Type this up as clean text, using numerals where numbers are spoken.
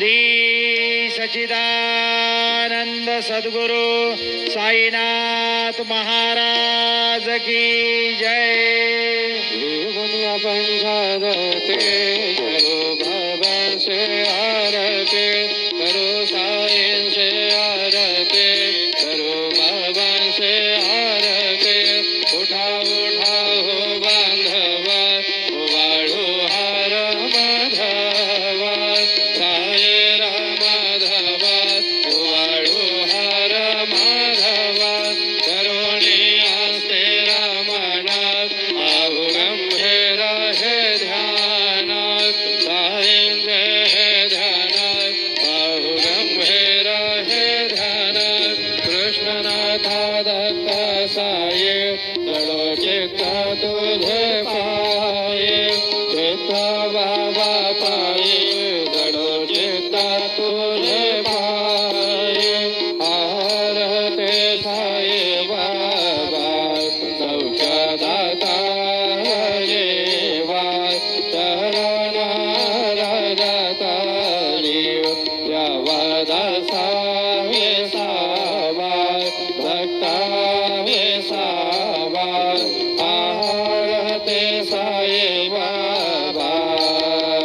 श्री सच्चिदानंद सद्गुरु साईनाथ महाराज की जय। दुनिया पंचारते करो बाबा से आरते करो साईं से आरते करो बाबा से आरते उठा उठा हो बांधवा वाळू हार माधवा साई रामाधवा वाळू हार माधवा करुणी आस्ते रामना आहु गंभीर हे ध्यान साईं हे ध्यान आहु गंभीर हे ध्यान कृष्णनाथा दत्त साई चलो चित्त तुझे पाये चित्त बाबा पाये चलो चित्त तुझे पाये आरते साई बाबा सौख्यदाता देवा चरण रजता यवदसा विसावा भक्ता विसा